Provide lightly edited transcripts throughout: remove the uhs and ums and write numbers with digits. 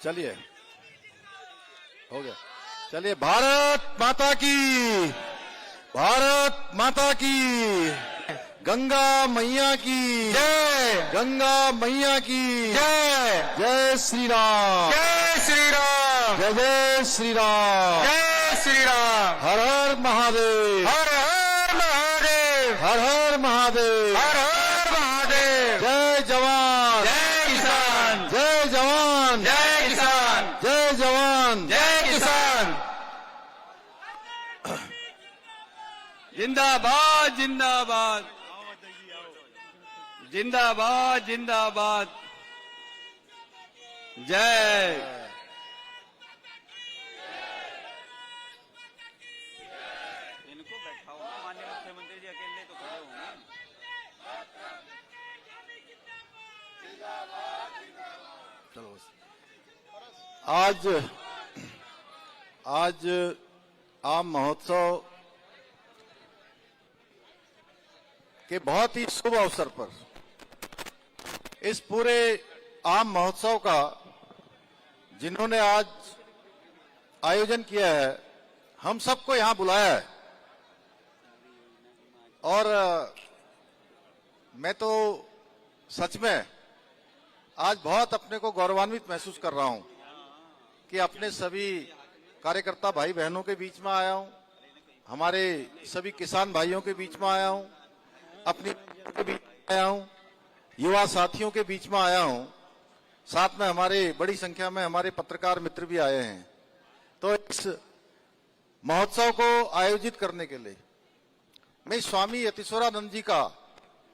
चलिए, हो गया। चलिए, भारत माता की, भारत माता की, गंगा मैया की जय, गंगा मैया की जय, जय श्री राम, जय श्री राम, जय जय श्री राम, जय श्री राम। हर हर महादेव, हर हर महादेव, हर हर महादेव, हर हर महादेव। जय जवान, जय किसान, जय जवान, जय किसान, जय जवान, जय किसान। जिंदाबाद, जिंदाबाद, जिंदाबाद, जिंदाबाद। जय। इनको बैठाओ ना, माननीय मुख्यमंत्री जी अकेले तो खड़े होंगे। चलो, आज आम महोत्सव के बहुत ही शुभ अवसर पर इस पूरे आम महोत्सव का जिन्होंने आज आयोजन किया है, हम सबको यहां बुलाया है। और मैं तो सच में आज बहुत अपने को गौरवान्वित महसूस कर रहा हूं कि अपने सभी कार्यकर्ता भाई बहनों के बीच में आया हूं, हमारे सभी किसान भाइयों के बीच में आया हूं, अपनी के बीच में आया हूं, युवा साथियों के बीच में आया हूं, साथ में हमारे बड़ी संख्या में हमारे पत्रकार मित्र भी आए हैं। तो इस महोत्सव को आयोजित करने के लिए मैं स्वामी यतीश्वरानंद जी का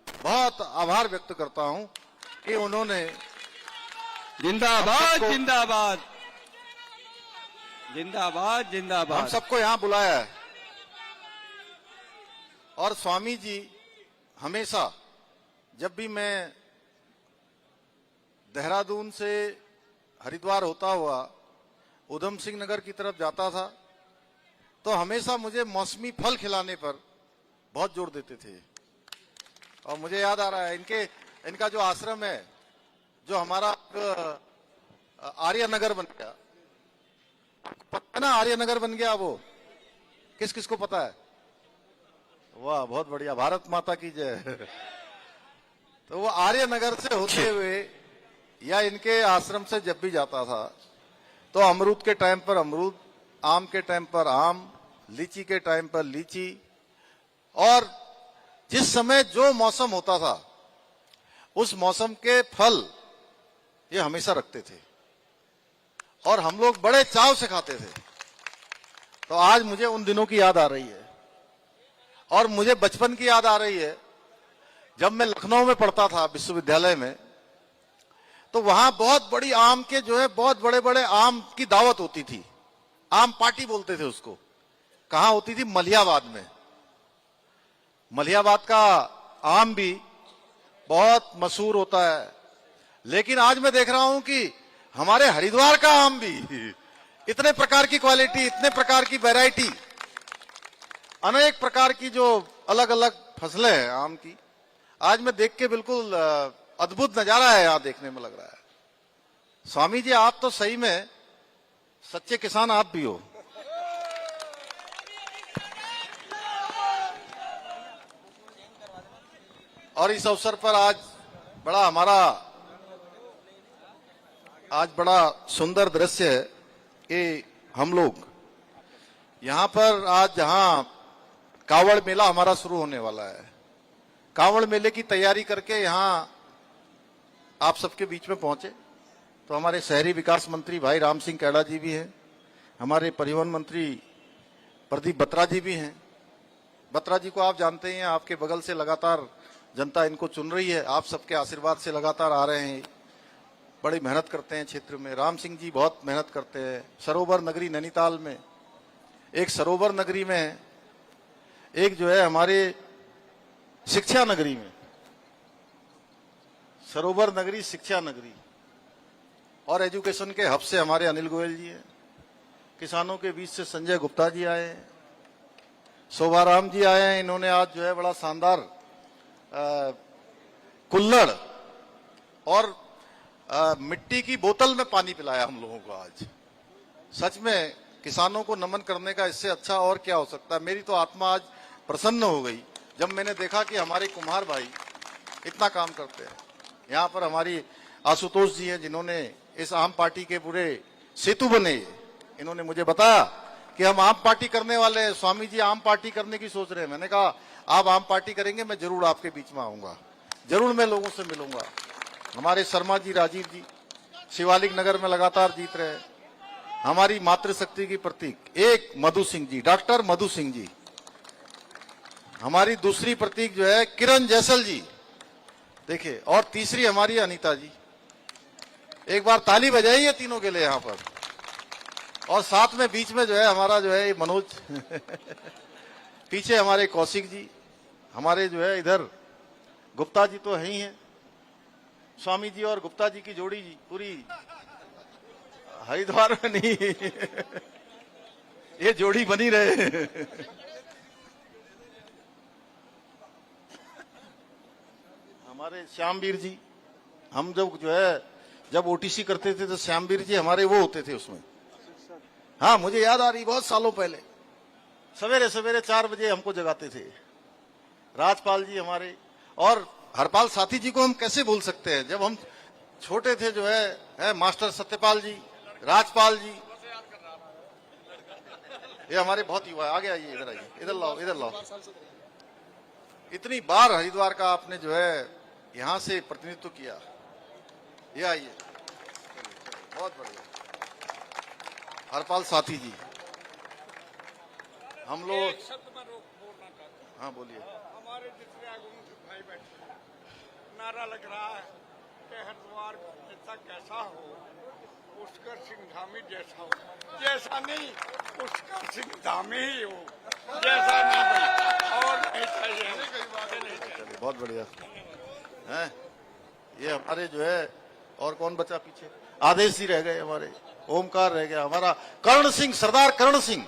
बहुत आभार व्यक्त करता हूं कि उन्होंने जिंदाबाद, जिंदाबाद, जिंदाबाद, जिंदाबाद। हम सबको यहां बुलाया है। और स्वामी जी हमेशा जब भी मैं देहरादून से हरिद्वार होता हुआ उधम सिंह नगर की तरफ जाता था तो हमेशा मुझे मौसमी फल खिलाने पर बहुत जोर देते थे। और मुझे याद आ रहा है इनका जो आश्रम है, जो हमारा आर्य नगर बन गया, पता है ना, आर्य नगर बन गया, वो किस किस को पता है? वाह, बहुत बढ़िया, भारत माता की जय। तो वो आर्य नगर से होते हुए या इनके आश्रम से जब भी जाता था तो अमरूद के टाइम पर अमरूद, आम के टाइम पर आम, लीची के टाइम पर लीची, और जिस समय जो मौसम होता था उस मौसम के फल ये हमेशा रखते थे और हम लोग बड़े चाव से खाते थे। तो आज मुझे उन दिनों की याद आ रही है और मुझे बचपन की याद आ रही है। जब मैं लखनऊ में पढ़ता था विश्वविद्यालय में, तो वहां बहुत बड़ी आम के जो है बहुत बड़े बड़े आम की दावत होती थी, आम पार्टी बोलते थे उसको। कहां होती थी? मलिहाबाद में। मलिहाबाद का आम भी बहुत मशहूर होता है। लेकिन आज मैं देख रहा हूं कि हमारे हरिद्वार का आम भी इतने प्रकार की क्वालिटी, इतने प्रकार की वैरायटी, अनेक प्रकार की जो अलग अलग फसलें हैं आम की, आज मैं देख के बिल्कुल अद्भुत नजारा है यहां देखने में लग रहा है। स्वामी जी, आप तो सही में सच्चे किसान आप भी हो। और इस अवसर पर आज बड़ा सुंदर दृश्य है कि हम लोग यहां पर आज जहां कांवड़ मेला हमारा शुरू होने वाला है, कांवड़ मेले की तैयारी करके यहां आप सबके बीच में पहुंचे। तो हमारे शहरी विकास मंत्री भाई राम सिंह कैड़ा जी भी हैं, हमारे परिवहन मंत्री प्रदीप बत्रा जी भी हैं। बत्रा जी को आप जानते हैं, आपके बगल से लगातार जनता इनको चुन रही है, आप सबके आशीर्वाद से लगातार आ रहे हैं, बड़ी मेहनत करते हैं क्षेत्र में। राम सिंह जी बहुत मेहनत करते हैं। सरोवर नगरी नैनीताल में, एक सरोवर नगरी में, एक जो है हमारे शिक्षा नगरी में, सरोवर नगरी, शिक्षा नगरी और एजुकेशन के हब से हमारे अनिल गोयल जी हैं। किसानों के बीच से संजय गुप्ता जी आए हैं, शोभाराम जी आए हैं। इन्होंने आज जो है बड़ा शानदार कुल्हड़ और मिट्टी की बोतल में पानी पिलाया हम लोगों को आज। सच में किसानों को नमन करने का इससे अच्छा और क्या हो सकता है। मेरी तो आत्मा आज प्रसन्न हो गई जब मैंने देखा कि हमारे कुम्हार भाई इतना काम करते हैं। यहाँ पर हमारी आशुतोष जी हैं जिन्होंने इस आम पार्टी के पूरे सेतु बने। इन्होंने मुझे बताया कि हम आम पार्टी करने वाले हैं, स्वामी जी आम पार्टी करने की सोच रहे हैं। मैंने कहा आप आम पार्टी करेंगे, मैं जरूर आपके बीच में आऊंगा, जरूर मैं लोगों से मिलूंगा। हमारे शर्मा जी, राजीव जी शिवालिक नगर में लगातार जीत रहे हैं। हमारी मातृशक्ति की प्रतीक एक मधु सिंह जी, डॉक्टर मधु सिंह जी। हमारी दूसरी प्रतीक जो है किरण जैसल जी, देखिए। और तीसरी हमारी अनीता जी। एक बार ताली बजाइए तीनों के लिए यहाँ पर। और साथ में बीच में जो है हमारा जो है मनोज पीछे हमारे कौशिक जी, हमारे जो है इधर गुप्ता जी तो है ही हैं। स्वामी जी और गुप्ता जी की जोड़ी जी पूरी हरिद्वार में नहीं ये जोड़ी बनी रहे। हमारे श्यामवीर जी, हम जब ओटीसी करते थे तो श्यामवीर जी हमारे वो होते थे उसमें। हाँ मुझे याद आ रही, बहुत सालों पहले सवेरे सवेरे 4 बजे हमको जगाते थे। राजपाल जी हमारे, और हरपाल साथी जी को हम कैसे भूल सकते हैं। जब हम छोटे थे जो है मास्टर सत्यपाल जी, राजपाल जी, ये हमारे बहुत युवा। आगे आइए, इधर आइए, इधर लाओ, इधर लाओ। इतनी बार हरिद्वार का आपने जो है यहां से प्रतिनिधित्व किया। ये आइए, बहुत बढ़िया। हरपाल साथी जी, हम लोग, हाँ बोलिए। हमारे जितने आगुन भाई बैठे हैं, नारा लग रहा है कि हरिद्वार ऐसा कैसा हो, पुष्कर सिंह धामी जैसा हो। जैसा नहीं, पुष्कर सिंह धामी ही हो, जैसा नहीं और नहीं चाहिए। बहुत बढ़िया है। ये हमारे जो है, और कौन बचा पीछे, आदेश जी रह गए हमारे, ओमकार रह गया हमारा, कर्ण सिंह, सरदार कर्ण सिंह।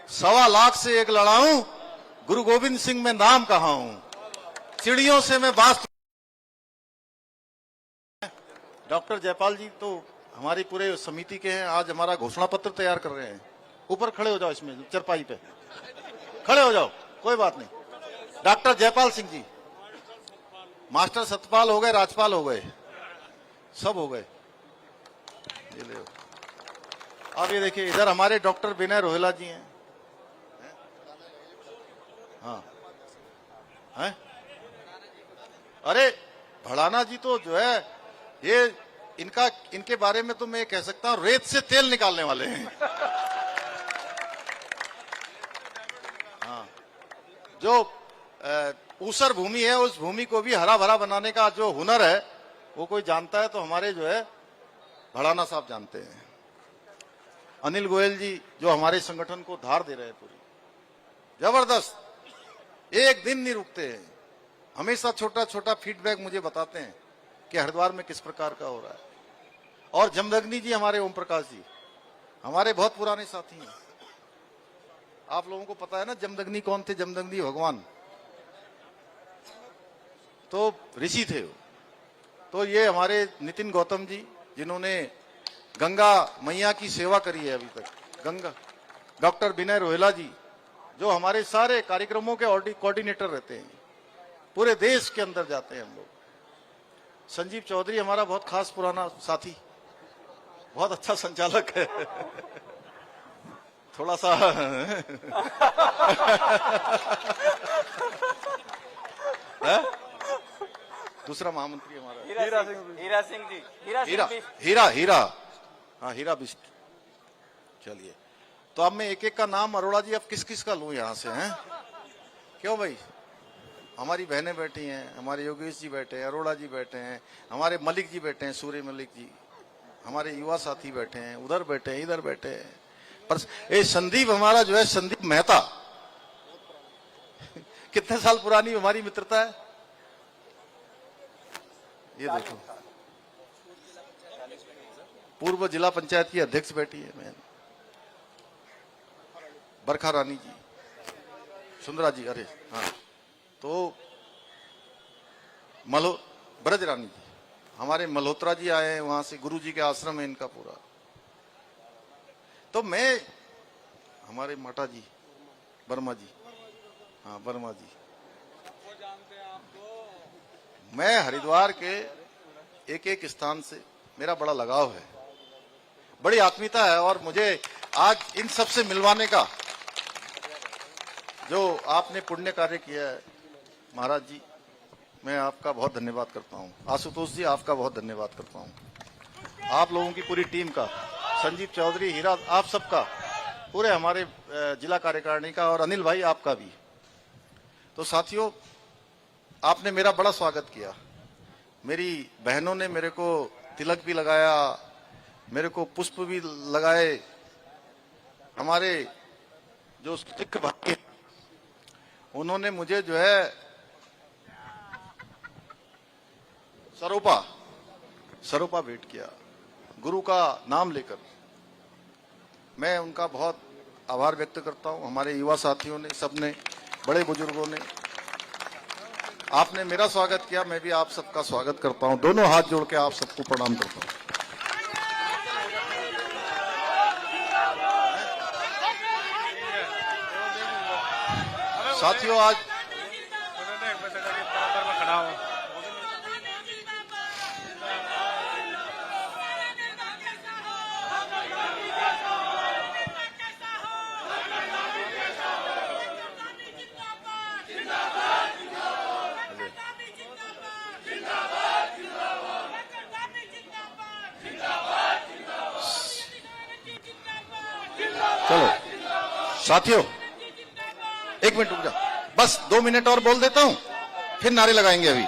1.25 लाख से एक लड़ाऊं, गुरु गोविंद सिंह में नाम कहा हूं, चिड़ियों से मैं बात। डॉक्टर जयपाल जी तो हमारी पूरे समिति के हैं। आज हमारा घोषणा पत्र तैयार कर रहे हैं। ऊपर खड़े हो जाओ, इसमें चरपाई पे खड़े हो जाओ, कोई बात नहीं। डॉक्टर जयपाल सिंह जी, मास्टर सतपाल हो गए, राजपाल हो गए, सब हो गए। ये ले, अब ये देखिए इधर हमारे डॉक्टर विनय रोहेला जी हैं। हाँ है, अरे भड़ाना जी तो जो है ये इनके बारे में तो मैं कह सकता हूं रेत से तेल निकालने वाले हैं। हाँ, जो ऊसर भूमि है उस भूमि को भी हरा भरा बनाने का जो हुनर है वो कोई जानता है तो हमारे जो है भड़ाना साहब जानते हैं। अनिल गोयल जी जो हमारे संगठन को धार दे रहे हैं पूरी, जबरदस्त, एक दिन नहीं रुकते हैं। हमेशा छोटा छोटा फीडबैक मुझे बताते हैं कि हरिद्वार में किस प्रकार का हो रहा है। और जमदग्नि जी हमारे ओम प्रकाश जी, हमारे बहुत पुराने साथी हैं। आप लोगों को पता है ना जमदग्नि कौन थे? जमदग्नि भगवान तो ऋषि थे। तो ये हमारे नितिन गौतम जी जिन्होंने गंगा मैया की सेवा करी है अभी तक, गंगा। डॉक्टर विनय रोहेला जी जो हमारे सारे कार्यक्रमों के कोऑर्डिनेटर रहते हैं, पूरे देश के अंदर जाते हैं हम लोग। संजीव चौधरी हमारा बहुत खास पुराना साथी, बहुत अच्छा संचालक है। थोड़ा सा है? दूसरा महामंत्री हमारा हीरा सिंह जी, हीरा, हाँ हीरा बिस्ट। चलिए, तो अब मैं एक एक का नाम, अरोड़ा जी अब किस किस का लूं यहां से, हैं? क्यों भाई, हमारी बहनें बैठी हैं, हमारे योगेश जी बैठे हैं, अरोड़ा जी बैठे हैं, हमारे मलिक जी बैठे हैं, सूर्य मलिक जी, हमारे युवा साथी बैठे हैं, उधर बैठे हैं, इधर बैठे हैं। पर ये संदीप हमारा जो है, संदीप मेहता, कितने साल पुरानी हमारी मित्रता है, ये देखो। पूर्व जिला पंचायत की अध्यक्ष बैठी है मैं, बरखा रानी जी, सुंदरा जी, अरे हाँ, तो ब्रज रानी जी, हमारे मल्होत्रा जी आए हैं, वहां से गुरु जी के आश्रम है इनका पूरा। तो मैं, हमारे माता जी वर्मा जी, हाँ वर्मा जी, मैं हरिद्वार के एक एक स्थान से मेरा बड़ा लगाव है, बड़ी आत्मीयता है। और मुझे आज इन सब से मिलवाने का जो आपने पुण्य कार्य किया है, महाराज जी मैं आपका बहुत धन्यवाद करता हूँ। आशुतोष जी आपका बहुत धन्यवाद करता हूँ। आप लोगों की पूरी टीम का, संजीव चौधरी, हीरा, आप सबका, पूरे हमारे जिला कार्यकारिणी का, और अनिल भाई आपका भी। तो साथियों, आपने मेरा बड़ा स्वागत किया। मेरी बहनों ने मेरे को तिलक भी लगाया, मेरे को पुष्प भी लगाए। हमारे जो सिख भाई हैं, उन्होंने मुझे जो है सरोपा भेंट किया, गुरु का नाम लेकर। मैं उनका बहुत आभार व्यक्त करता हूं। हमारे युवा साथियों ने, सबने, बड़े बुजुर्गों ने, आपने मेरा स्वागत किया, मैं भी आप सबका स्वागत करता हूं। दोनों हाथ जोड़ के आप सबको प्रणाम करता हूं। साथियों, आज चलो साथियों, एक मिनट रुक जाओ, बस 2 मिनट और बोल देता हूं, फिर नारे लगाएंगे। अभी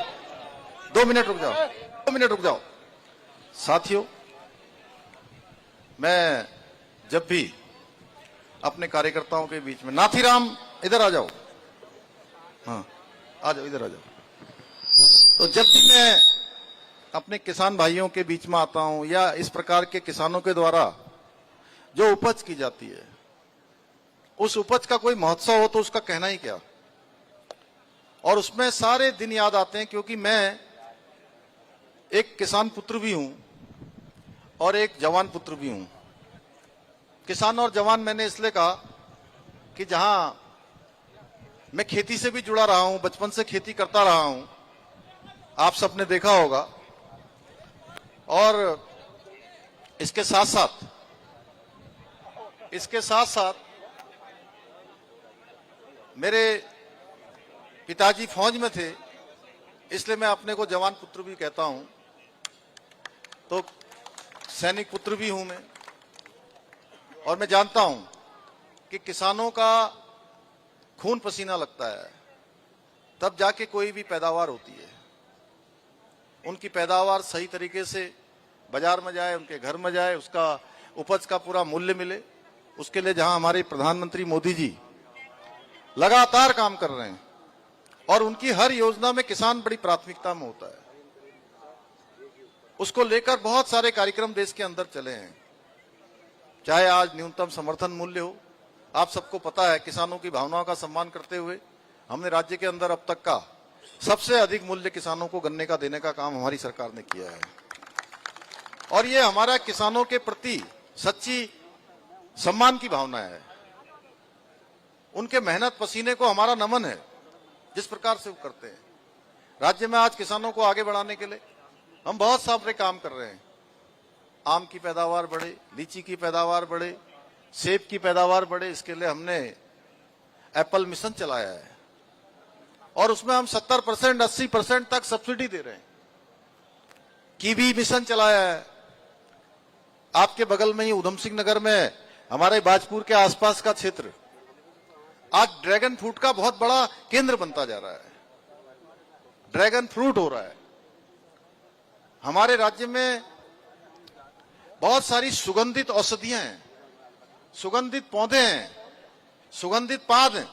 2 मिनट रुक जाओ, 2 मिनट रुक जाओ। साथियों, मैं जब भी अपने कार्यकर्ताओं के बीच में, नाथीराम इधर आ जाओ, हाँ आ जाओ, इधर आ जाओ। तो जब भी मैं अपने किसान भाइयों के बीच में आता हूं, या इस प्रकार के किसानों के द्वारा जो उपज की जाती है, उस उपज का कोई महोत्सव हो तो उसका कहना ही क्या। और उसमें सारे दिन याद आते हैं, क्योंकि मैं एक किसान पुत्र भी हूं और एक जवान पुत्र भी हूं। किसान और जवान मैंने इसलिए कहा कि जहां मैं खेती से भी जुड़ा रहा हूं, बचपन से खेती करता रहा हूं, आप सबने देखा होगा। और इसके साथ साथ मेरे पिताजी फौज में थे, इसलिए मैं अपने को जवान पुत्र भी कहता हूं। तो सैनिक पुत्र भी हूं मैं, और मैं जानता हूं कि किसानों का खून पसीना लगता है, तब जाके कोई भी पैदावार होती है। उनकी पैदावार सही तरीके से बाजार में जाए, उनके घर में जाए, उसका उपज का पूरा मूल्य मिले, उसके लिए जहां हमारे प्रधानमंत्री मोदी जी लगातार काम कर रहे हैं, और उनकी हर योजना में किसान बड़ी प्राथमिकता में होता है। उसको लेकर बहुत सारे कार्यक्रम देश के अंदर चले हैं। चाहे आज न्यूनतम समर्थन मूल्य हो, आप सबको पता है, किसानों की भावनाओं का सम्मान करते हुए हमने राज्य के अंदर अब तक का सबसे अधिक मूल्य किसानों को गन्ने का देने का काम हमारी सरकार ने किया है। और ये हमारा किसानों के प्रति सच्ची सम्मान की भावना है। उनके मेहनत पसीने को हमारा नमन है, जिस प्रकार से वो करते हैं। राज्य में आज किसानों को आगे बढ़ाने के लिए हम बहुत सारे काम कर रहे हैं। आम की पैदावार बढ़े, लीची की पैदावार बढ़े, सेब की पैदावार बढ़े, इसके लिए हमने एप्पल मिशन चलाया है, और उसमें हम 70%, 80% तक सब्सिडी दे रहे हैं। कीवी मिशन चलाया है। आपके बगल में ही उधम सिंह नगर में, हमारे बाजपुर के आसपास का क्षेत्र आज ड्रैगन फ्रूट का बहुत बड़ा केंद्र बनता जा रहा है। ड्रैगन फ्रूट हो रहा है। हमारे राज्य में बहुत सारी सुगंधित औषधियां हैं, सुगंधित पौधे हैं, सुगंधित पाद हैं।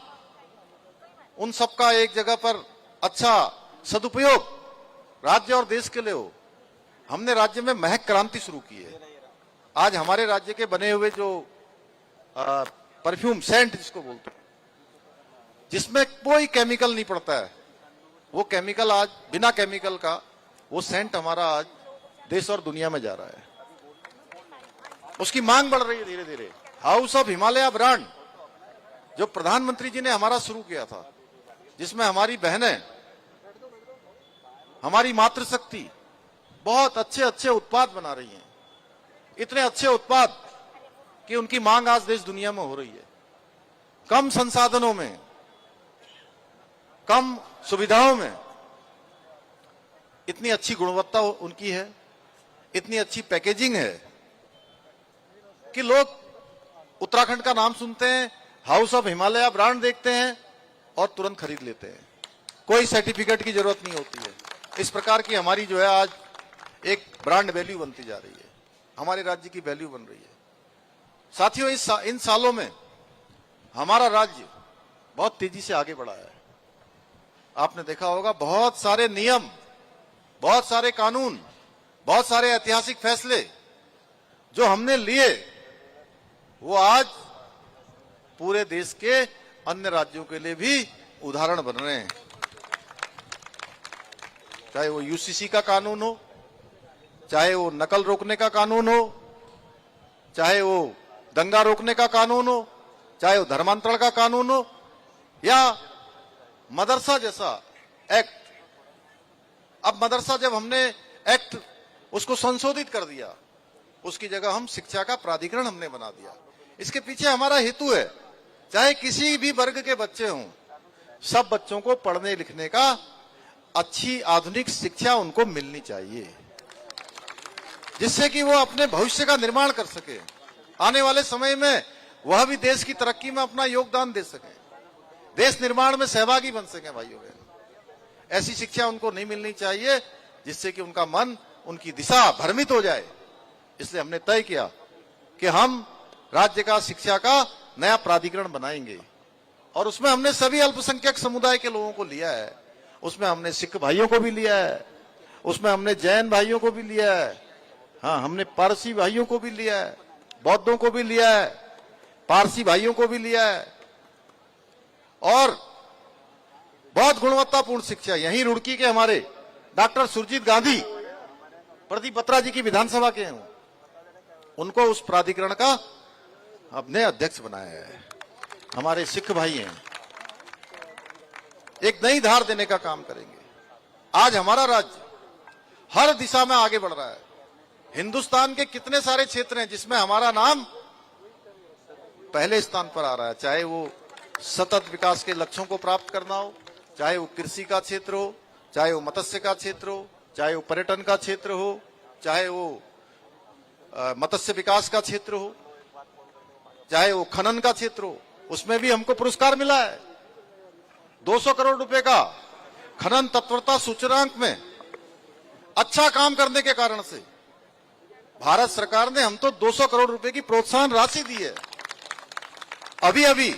उन सबका एक जगह पर अच्छा सदुपयोग राज्य और देश के लिए हो। हमने राज्य में महक क्रांति शुरू की है। आज हमारे राज्य के बने हुए जो परफ्यूम, सेंट जिसको बोलते हैं, जिसमें कोई केमिकल नहीं पड़ता है, वो केमिकल आज, बिना केमिकल का वो सेंट हमारा आज देश और दुनिया में जा रहा है। उसकी मांग बढ़ रही है धीरे धीरे। हाउस ऑफ हिमालय ब्रांड जो प्रधानमंत्री जी ने हमारा शुरू किया था, जिसमें हमारी बहनें, हमारी मातृशक्ति बहुत अच्छे अच्छे उत्पाद बना रही हैं, इतने अच्छे उत्पाद कि उनकी मांग आज देश दुनिया में हो रही है। कम संसाधनों में, कम सुविधाओं में इतनी अच्छी गुणवत्ता उनकी है, इतनी अच्छी पैकेजिंग है कि लोग उत्तराखंड का नाम सुनते हैं, हाउस ऑफ हिमालय ब्रांड देखते हैं और तुरंत खरीद लेते हैं। कोई सर्टिफिकेट की जरूरत नहीं होती है। इस प्रकार की हमारी जो है आज एक ब्रांड वैल्यू बनती जा रही है, हमारे राज्य की वैल्यू बन रही है। साथियों, इन सालों में हमारा राज्य बहुत तेजी से आगे बढ़ा है। आपने देखा होगा बहुत सारे नियम, बहुत सारे कानून, बहुत सारे ऐतिहासिक फैसले जो हमने लिए, वो आज पूरे देश के अन्य राज्यों के लिए भी उदाहरण बन रहे हैं। चाहे वो यूसीसी का कानून हो, चाहे वो नकल रोकने का कानून हो, चाहे वो दंगा रोकने का कानून हो, चाहे वो धर्मांतरण का कानून हो, या मदरसा जैसा एक्ट। अब मदरसा जब हमने एक्ट उसको संशोधित कर दिया, उसकी जगह हम शिक्षा का प्राधिकरण हमने बना दिया। इसके पीछे हमारा हेतु है, चाहे किसी भी वर्ग के बच्चे हों, सब बच्चों को पढ़ने लिखने का अच्छी आधुनिक शिक्षा उनको मिलनी चाहिए, जिससे कि वो अपने भविष्य का निर्माण कर सके, आने वाले समय में वह भी देश की तरक्की में अपना योगदान दे सके, देश निर्माण में सहभागी बन सके। भाइयों बहन, ऐसी शिक्षा उनको नहीं मिलनी चाहिए जिससे कि उनका मन, उनकी दिशा भ्रमित हो जाए। इसलिए हमने तय किया कि हम राज्य का शिक्षा का नया प्राधिकरण बनाएंगे और उसमें हमने सभी अल्पसंख्यक समुदाय के लोगों को लिया है। उसमें हमने सिख भाइयों को भी लिया है, उसमें हमने जैन भाइयों को भी लिया है, हाँ, हमने पारसी भाइयों को भी लिया है, बौद्धों को भी लिया है, पारसी भाइयों को भी लिया है। और बहुत गुणवत्तापूर्ण शिक्षा यहीं रुड़की के हमारे डॉक्टर सुरजीत गांधी प्रदीप बत्रा जी की विधानसभा के हैं, उनको उस प्राधिकरण का अपने अध्यक्ष बनाया है। हमारे सिख भाई हैं, एक नई धार देने का काम करेंगे। आज हमारा राज्य हर दिशा में आगे बढ़ रहा है। हिंदुस्तान के कितने सारे क्षेत्र हैं जिसमें हमारा नाम पहले स्थान पर आ रहा है, चाहे वो सतत विकास के लक्ष्यों को प्राप्त करना हो, चाहे वो कृषि का क्षेत्र हो, चाहे वो मत्स्य का क्षेत्र हो, चाहे वो पर्यटन का क्षेत्र हो, चाहे वो मत्स्य विकास का क्षेत्र हो, चाहे वो खनन का क्षेत्र हो, उसमें भी हमको पुरस्कार मिला है। 200 करोड़ रुपए का खनन तत्परता सूचकांक में अच्छा काम करने के कारण से भारत सरकार ने हमको 200 करोड़ रुपए की प्रोत्साहन राशि दी है। अभी अभी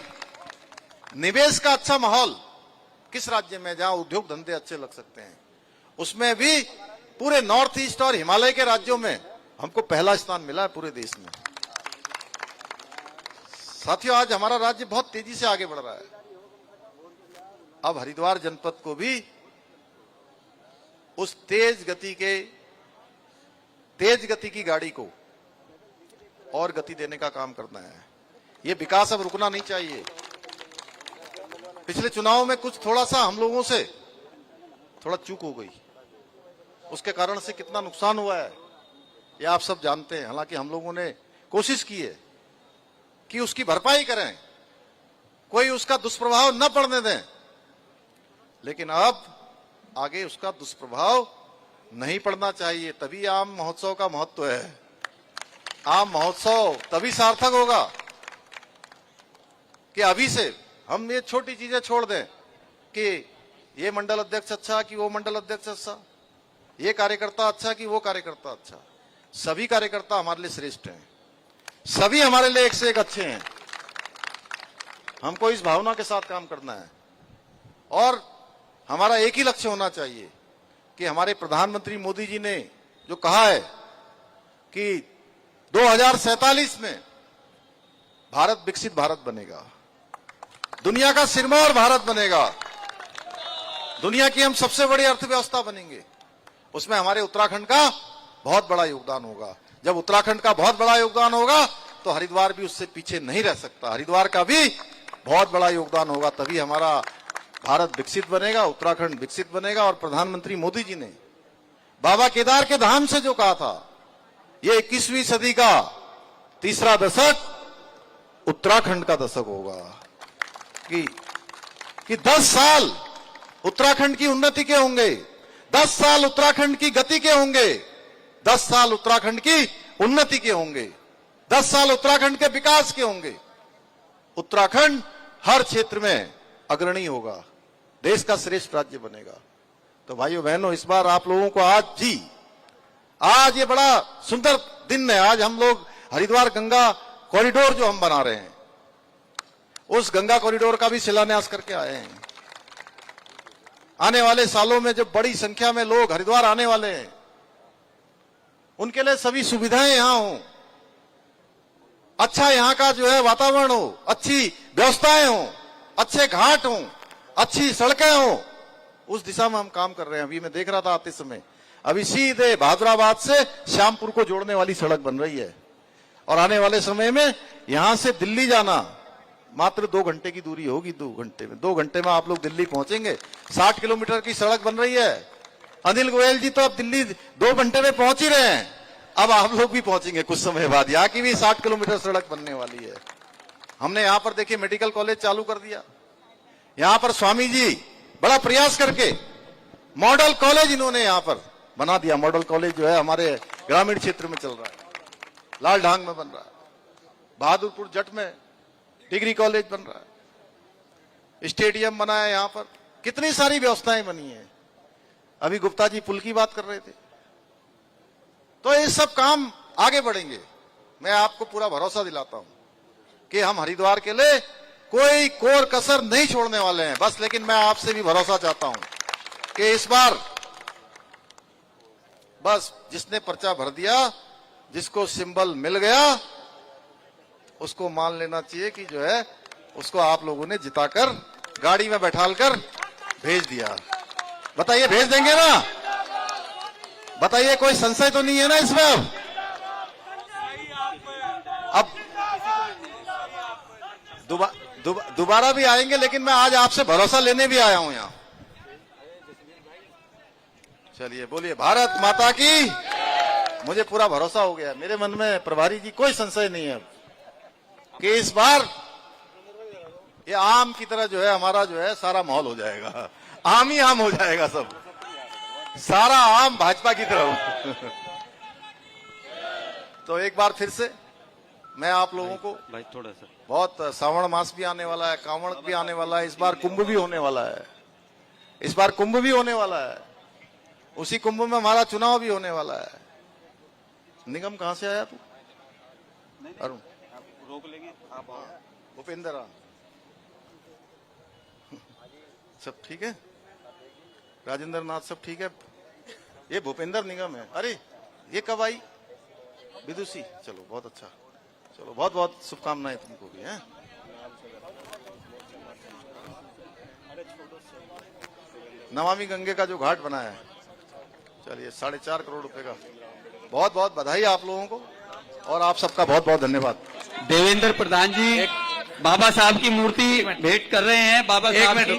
निवेश का अच्छा माहौल किस राज्य में जहां उद्योग धंधे अच्छे लग सकते हैं, उसमें भी पूरे नॉर्थ ईस्ट और हिमालय के राज्यों में हमको पहला स्थान मिला है पूरे देश में। साथियों, आज हमारा राज्य बहुत तेजी से आगे बढ़ रहा है। अब हरिद्वार जनपद को भी उस तेज गति की गाड़ी को और गति देने का काम करना है। ये विकास अब रुकना नहीं चाहिए। पिछले चुनाव में कुछ थोड़ा सा हम लोगों से थोड़ा चूक हो गई, उसके कारण से कितना नुकसान हुआ है ये आप सब जानते हैं। हालांकि हम लोगों ने कोशिश की है कि उसकी भरपाई करें, कोई उसका दुष्प्रभाव न पड़ने दें, लेकिन अब आगे उसका दुष्प्रभाव नहीं पड़ना चाहिए। तभी आम महोत्सव का महत्व है। आम महोत्सव तभी सार्थक होगा कि अभी से हम ये छोटी चीजें छोड़ दें कि ये मंडल अध्यक्ष अच्छा कि वो मंडल अध्यक्ष अच्छा, ये कार्यकर्ता अच्छा कि वो कार्यकर्ता अच्छा। सभी कार्यकर्ता हमारे लिए श्रेष्ठ हैं, सभी हमारे लिए एक से एक अच्छे हैं। हमको इस भावना के साथ काम करना है और हमारा एक ही लक्ष्य होना चाहिए कि हमारे प्रधानमंत्री मोदी जी ने जो कहा है कि 2047 में भारत विकसित भारत बनेगा, दुनिया का सिरमौर भारत बनेगा, दुनिया की हम सबसे बड़ी अर्थव्यवस्था बनेंगे, उसमें हमारे उत्तराखंड का बहुत बड़ा योगदान होगा। जब उत्तराखंड का बहुत बड़ा योगदान होगा तो हरिद्वार भी उससे पीछे नहीं रह सकता। हरिद्वार का भी बहुत बड़ा योगदान होगा, तभी हमारा भारत विकसित बनेगा, उत्तराखंड विकसित बनेगा। और प्रधानमंत्री मोदी जी ने बाबा केदार के धाम से जो कहा था, ये 21वीं सदी का तीसरा दशक उत्तराखंड का दशक होगा कि 10 साल उत्तराखंड की उन्नति के होंगे, 10 साल उत्तराखंड की गति के होंगे, 10 साल उत्तराखंड की उन्नति के होंगे, 10 साल उत्तराखंड के विकास के होंगे। उत्तराखंड हर क्षेत्र में अग्रणी होगा, देश का श्रेष्ठ राज्य बनेगा। तो भाइयों बहनों, इस बार आप लोगों को आज ये बड़ा सुंदर दिन है। आज हम लोग हरिद्वार गंगा कॉरिडोर जो हम बना रहे हैं, उस गंगा कॉरिडोर का भी शिलान्यास करके आए हैं। आने वाले सालों में जब बड़ी संख्या में लोग हरिद्वार आने वाले हैं, उनके लिए सभी सुविधाएं यहां हो, अच्छा यहां का जो है वातावरण हो, अच्छी व्यवस्थाएं हो, अच्छे घाट हो, अच्छी सड़कें हो, उस दिशा में हम काम कर रहे हैं। अभी मैं देख रहा था आते समय, अभी सीधे भादराबाद से श्यामपुर को जोड़ने वाली सड़क बन रही है, और आने वाले समय में यहां से दिल्ली जाना मात्र 2 घंटे की दूरी होगी। 2 घंटे में आप लोग दिल्ली पहुंचेंगे। 60 किलोमीटर की सड़क बन रही है। अनिल गोयल जी तो अब दिल्ली 2 घंटे में पहुंच ही रहे हैं, अब आप लोग भी पहुंचेंगे कुछ समय बाद। यहाँ की भी 60 किलोमीटर सड़क बनने वाली है। हमने यहां पर देखिए मेडिकल कॉलेज चालू कर दिया। यहां पर स्वामी जी बड़ा प्रयास करके मॉडल कॉलेज इन्होंने यहां पर बना दिया। मॉडल कॉलेज जो है हमारे ग्रामीण क्षेत्र में चल रहा है, लाल ढांग में बन रहा है, बहादुरपुर जट में डिग्री कॉलेज बन रहा है, स्टेडियम बना है यहां पर, कितनी सारी व्यवस्थाएं बनी है। अभी गुप्ता जी पुल की बात कर रहे थे। तो ये सब काम आगे बढ़ेंगे। मैं आपको पूरा भरोसा दिलाता हूं कि हम हरिद्वार के लिए कोई कोर कसर नहीं छोड़ने वाले हैं बस। लेकिन मैं आपसे भी भरोसा चाहता हूं कि इस बार बस जिसने पर्चा भर दिया, जिसको सिंबल मिल गया, उसको मान लेना चाहिए कि जो है उसको आप लोगों ने जिताकर गाड़ी में बैठालकर भेज दिया। बताइए भेज देंगे ना? बताइए कोई संशय तो नहीं है ना इसमें? अब दोबारा भी आएंगे, लेकिन मैं आज आपसे भरोसा लेने भी आया हूं यहां। चलिए बोलिए भारत माता की। मुझे पूरा भरोसा हो गया, मेरे मन में प्रभारी जी कोई संशय नहीं है कि इस बार ये आम की तरह जो है हमारा जो है सारा माहौल हो जाएगा, आम ही आम हो जाएगा, सब सारा आम भाजपा की तरफ। तो एक बार फिर से मैं आप लोगों को भाई थोड़ा सा, बहुत श्रावण मास भी आने वाला है, कांवड़ भी आने वाला है, इस बार कुंभ भी होने वाला है, इस बार कुंभ भी होने वाला है, उसी कुंभ में हमारा चुनाव भी होने वाला है। निगम कहां से आया तू? अरुण रोक लेंगे आप आओ। भूपेंद्र सब ठीक है? राजेंद्र नाथ सब ठीक है? ये भूपेंद्र निगम है। अरे ये कब आई? विदुषी, चलो बहुत अच्छा, चलो बहुत बहुत शुभकामनाएं तुमको भी हैं। नमामि गंगे का जो घाट बना है, चलिए 4.5 करोड़ रुपए का, बहुत बहुत बधाई आप लोगों को और आप सबका बहुत बहुत धन्यवाद। देवेंद्र प्रधान जी बाबा साहब की मूर्ति भेंट कर रहे हैं। बाबा साहब की